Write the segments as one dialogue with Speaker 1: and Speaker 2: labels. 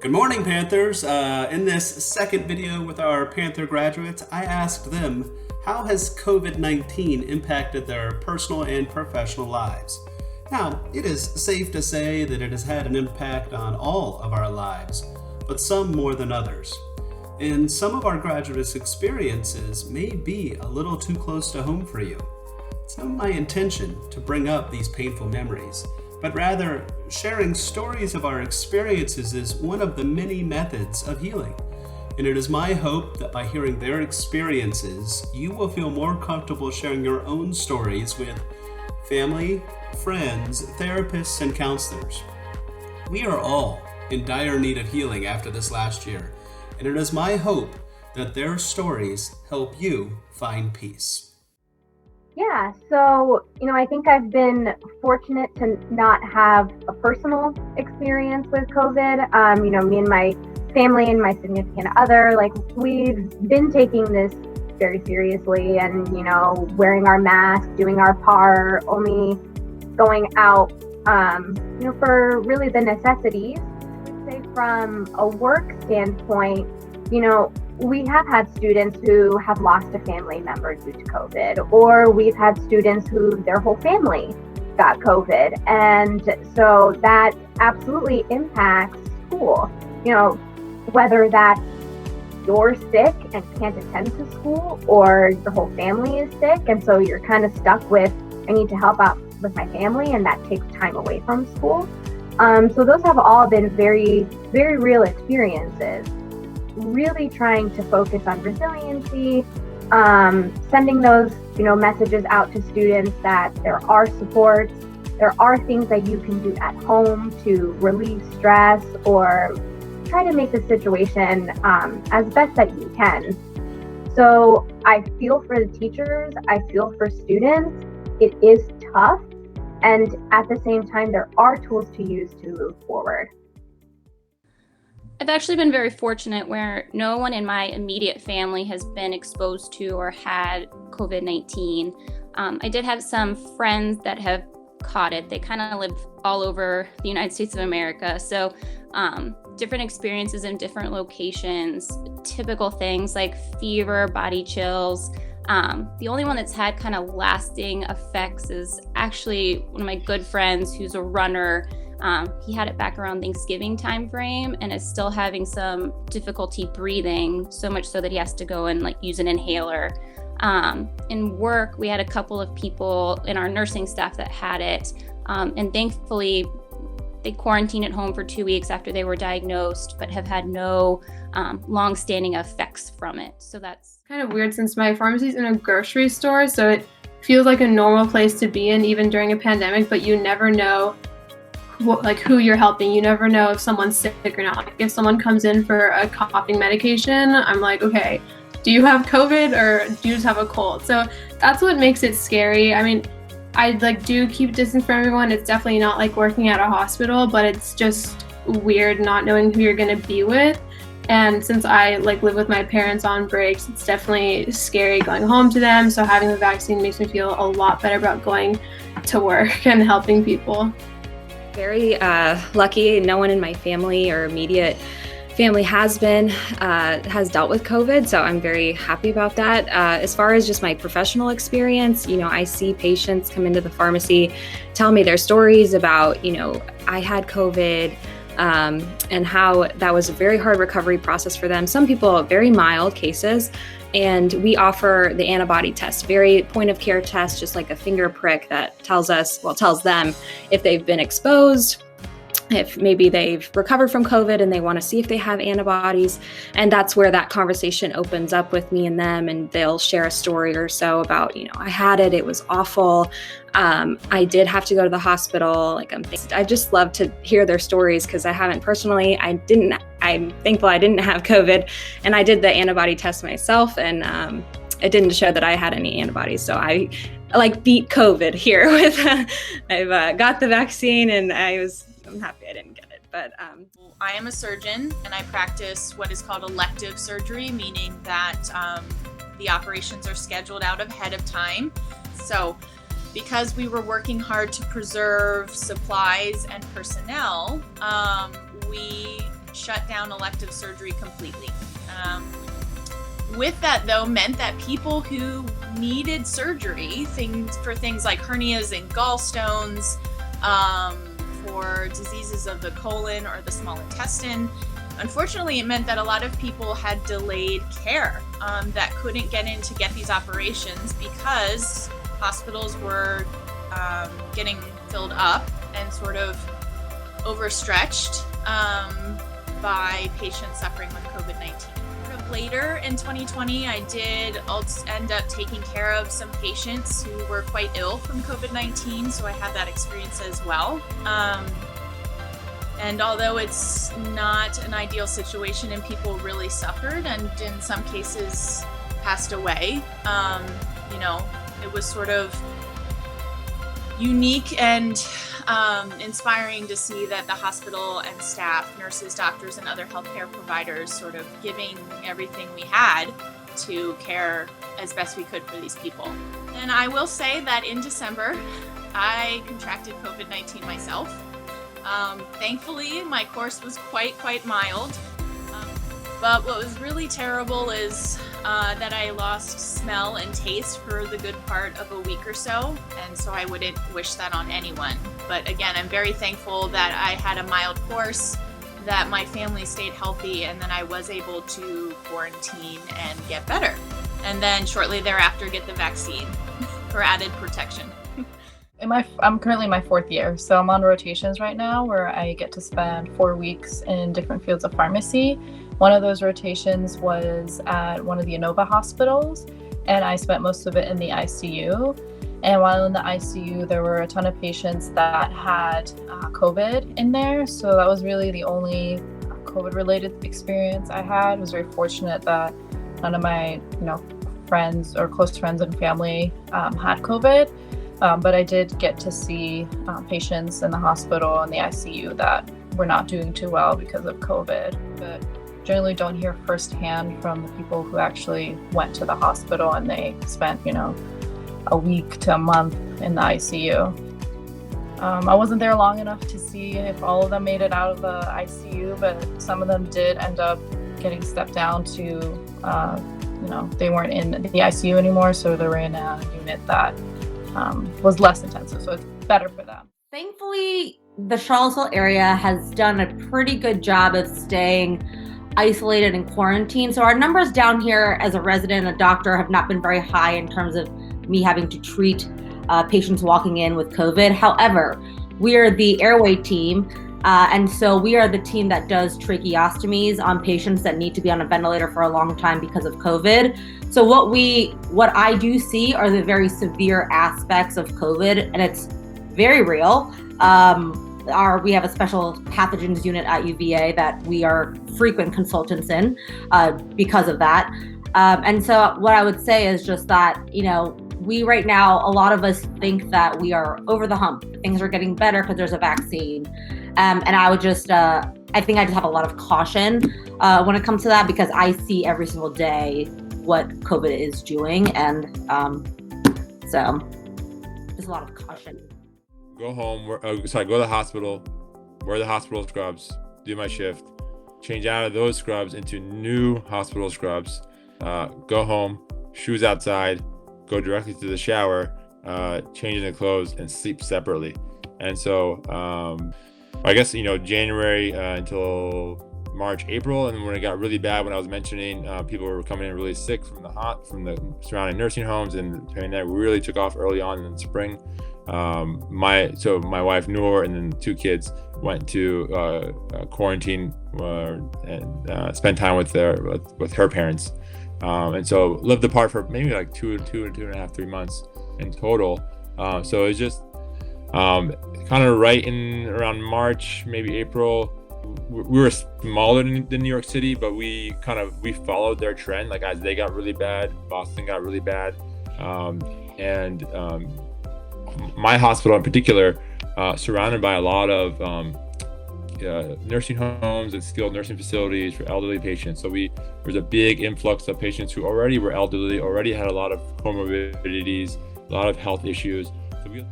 Speaker 1: Good morning, Panthers. In this second video with our Panther graduates, I asked them, how has COVID-19 impacted their personal and professional lives? Now, it is safe to say that it has had an impact on all of our lives, but some more than others. And some of our graduates' experiences may be a little too close to home for you. It's not my intention to bring up these painful memories, but rather sharing stories of our experiences is one of the many methods of healing. And it is my hope that by hearing their experiences, you will feel more comfortable sharing your own stories with family, friends, therapists, and counselors. We are all in dire need of healing after this last year, and it is my hope that their stories help you find peace.
Speaker 2: Yeah, so, I think I've been fortunate to not have a personal experience with COVID. Me and my family and my significant other, we've been taking this very seriously and, wearing our masks, doing our part, only going out, for really the necessities. I would say from a work standpoint, we have had students who have lost a family member due to COVID, or we've had students who their whole family got COVID. And so that absolutely impacts school. Whether that's you're sick and can't attend to school, or your whole family is sick. And so you're kind of stuck with, I need to help out with my family, and that takes time away from school. So those have all been very, very real experiences. Really trying to focus on resiliency, sending those, messages out to students that there are supports, there are things that you can do at home to relieve stress or try to make the situation as best that you can. So I feel for the teachers, I feel for students. It is tough, and at the same time, there are tools to use to move forward.
Speaker 3: I've actually been very fortunate where no one in my immediate family has been exposed to or had COVID-19. I did have some friends that have caught it. They kind of live all over the United States of America. So different experiences in different locations, typical things like fever, body chills. The only one that's had kind of lasting effects is actually one of my good friends who's a runner. He had it back around Thanksgiving time frame and is still having some difficulty breathing, so much so that he has to go and use an inhaler. In work, we had a couple of people in our nursing staff that had it, and thankfully they quarantined at home for 2 weeks after they were diagnosed, but have had no long-standing effects from it. So that's
Speaker 4: kind of weird since my pharmacy's in a grocery store, so it feels like a normal place to be in even during a pandemic, but you never know who you're helping. You never know if someone's sick or not. If someone comes in for a coughing medication, I'm like, okay, do you have COVID or do you just have a cold? So that's what makes it scary. I mean, I do keep distance from everyone. It's definitely not like working at a hospital, but it's just weird not knowing who you're gonna be with. And since I live with my parents on breaks, it's definitely scary going home to them. So having the vaccine makes me feel a lot better about going to work and helping people.
Speaker 5: Very lucky. No one in my family or immediate family has dealt with COVID, so I'm very happy about that. As far as just my professional experience, I see patients come into the pharmacy, tell me their stories about, I had COVID, and how that was a very hard recovery process for them. Some people, very mild cases. And we offer the antibody test, very point of care test, just like a finger prick that tells them if they've been exposed, if maybe they've recovered from COVID and they want to see if they have antibodies. And that's where that conversation opens up with me and them, and they'll share a story or so about, I had it was awful. I did have to go to the hospital. I just love to hear their stories because I haven't personally, I'm thankful I didn't have COVID, and I did the antibody test myself, and it didn't show that I had any antibodies. So I beat COVID here with, I've got the vaccine, and I'm happy I didn't get it. But
Speaker 6: I am a surgeon, and I practice what is called elective surgery, meaning that the operations are scheduled out ahead of time. So because we were working hard to preserve supplies and personnel, we shut down elective surgery completely. With that, though, meant that people who needed surgery, for things like hernias and gallstones, for diseases of the colon or the small intestine, unfortunately, it meant that a lot of people had delayed care, that couldn't get in to get these operations because hospitals were getting filled up and sort of overstretched by patients suffering with COVID-19. Later in 2020, I did end up taking care of some patients who were quite ill from COVID-19, so I had that experience as well. And although it's not an ideal situation and people really suffered and in some cases passed away, it was sort of unique and inspiring to see that the hospital and staff, nurses, doctors, and other healthcare providers sort of giving everything we had to care as best we could for these people. And I will say that in December, I contracted COVID-19 myself. Thankfully, my course was quite mild. But what was really terrible is that I lost smell and taste for the good part of a week or so, and so I wouldn't wish that on anyone. But again, I'm very thankful that I had a mild course, that my family stayed healthy, and then I was able to quarantine and get better. And then shortly thereafter get the vaccine for added protection.
Speaker 7: I'm currently in my 4th year, so I'm on rotations right now where I get to spend 4 weeks in different fields of pharmacy. One of those rotations was at one of the Inova hospitals, and I spent most of it in the ICU. And while in the ICU, there were a ton of patients that had COVID in there, so that was really the only COVID-related experience I had. I was very fortunate that none of my friends or close friends and family had COVID. But I did get to see patients in the hospital and the ICU that were not doing too well because of COVID. But generally don't hear firsthand from the people who actually went to the hospital and they spent, a week to a month in the ICU. I wasn't there long enough to see if all of them made it out of the ICU, but some of them did end up getting stepped down to, they weren't in the ICU anymore, so they were in a unit that was less intensive, so it's better for them.
Speaker 8: Thankfully, the Charlottesville area has done a pretty good job of staying isolated and quarantined. So our numbers down here as a resident and a doctor have not been very high in terms of me having to treat patients walking in with COVID. However, we are the airway team, and so we are the team that does tracheostomies on patients that need to be on a ventilator for a long time because of COVID. So what I do see are the very severe aspects of COVID, and it's very real. We have a special pathogens unit at UVA that we are frequent consultants in because of that. And so what I would say is just that, we right now, a lot of us think that we are over the hump. Things are getting better because there's a vaccine. And I would just, I think I just have a lot of caution when it comes to that, because I see every single day what COVID is doing. And so there's a lot of caution.
Speaker 9: Go home, go to the hospital, wear the hospital scrubs, do my shift, change out of those scrubs into new hospital scrubs, go home, shoes outside, go directly to the shower, change into clothes, and sleep separately. And so I guess, January until March, April, and when it got really bad, when I was mentioning people were coming in really sick from the surrounding nursing homes, and the pandemic really took off early on in the spring. My wife Noor and then 2 kids went to quarantine and spent time with her parents, and so lived apart for maybe like 2.5, 3 months in total. So it's just kind of right in around March, maybe April. We were smaller than New York City, but we followed their trend. Like as they got really bad, Boston got really bad, and my hospital in particular, surrounded by a lot of nursing homes and skilled nursing facilities for elderly patients. So there's a big influx of patients who already were elderly, already had a lot of comorbidities, a lot of health issues. So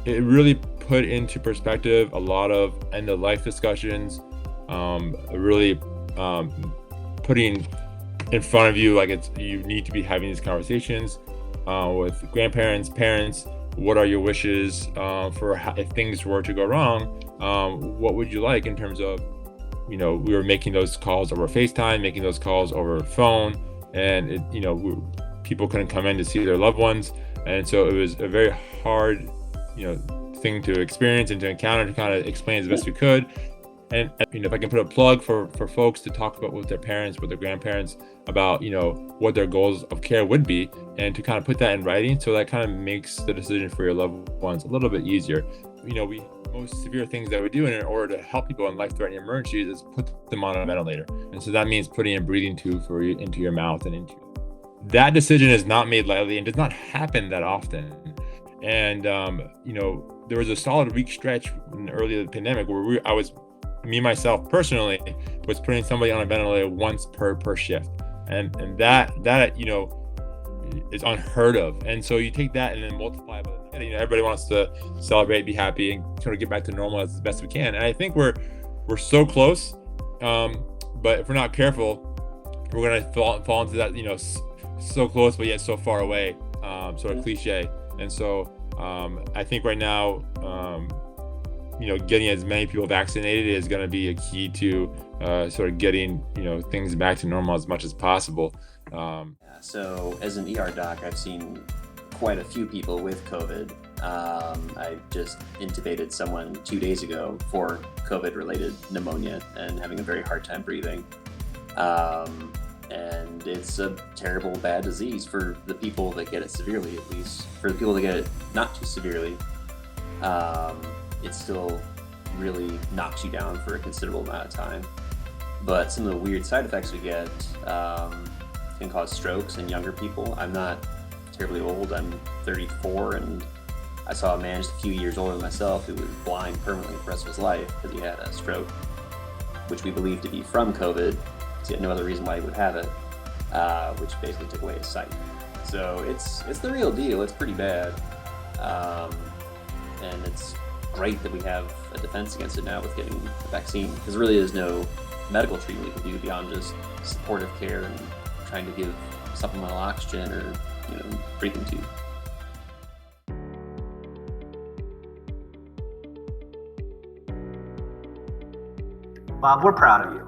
Speaker 9: it really put into perspective a lot of end-of-life discussions, really putting in front of you, like you need to be having these conversations with grandparents, parents. What are your wishes for if things were to go wrong? What would you like in terms of, we were making those calls over FaceTime, making those calls over phone, and people couldn't come in to see their loved ones, and so it was a very hard, thing to experience and to encounter, to kind of explain as best we could. And if I can put a plug for folks to talk about with their parents, with their grandparents, about what their goals of care would be, and to kind of put that in writing, so that kind of makes the decision for your loved ones a little bit easier. Most severe things that we do in order to help people in life-threatening emergencies is put them on a ventilator, and so that means putting a breathing tube into your mouth and into. That decision is not made lightly and does not happen that often. And there was a solid week stretch in the early of the pandemic where myself personally was putting somebody on a ventilator once per shift, and that is unheard of. And so you take that and then multiply by everybody wants to celebrate, be happy, and sort of get back to normal as best we can. And I think we're so close, but if we're not careful, we're gonna fall into that so close but yet so far away sort of cliche. And so I think right now getting as many people vaccinated is going to be a key to sort of getting things back to normal as much as possible.
Speaker 10: So as an ER doc, I've seen quite a few people with COVID. I just intubated someone 2 days ago for COVID-related pneumonia and having a very hard time breathing. And it's a terrible, bad disease for the people that get it severely, at least. For the people that get it not too severely, it still really knocks you down for a considerable amount of time. But some of the weird side effects we get can cause strokes in younger people. I'm not terribly old, I'm 34, and I saw a man just a few years older than myself who was blind permanently for the rest of his life because he had a stroke, which we believe to be from COVID, because he had no other reason why he would have it, which basically took away his sight. So it's the real deal. It's pretty bad, and it's great that we have a defense against it now with getting a vaccine, because there really is no medical treatment we can do beyond just supportive care and trying to give supplemental oxygen or breathing tube.
Speaker 1: Bob, we're proud of you.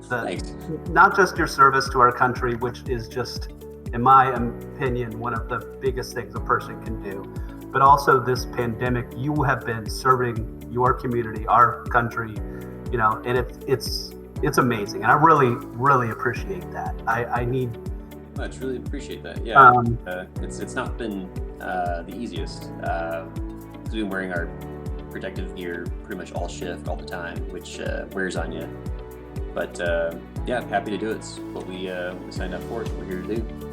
Speaker 10: Thanks.
Speaker 1: Not just your service to our country, which is just, in my opinion, one of the biggest things a person can do, but also this pandemic. You have been serving your community, our country, and it's amazing, and I really appreciate that. I need
Speaker 10: much really appreciate that. Yeah, it's not been the easiest. We've been wearing our protective gear pretty much all shift, all the time, which wears on you. But yeah, I'm happy to do it. It's what we signed up for. It's what we're here to do.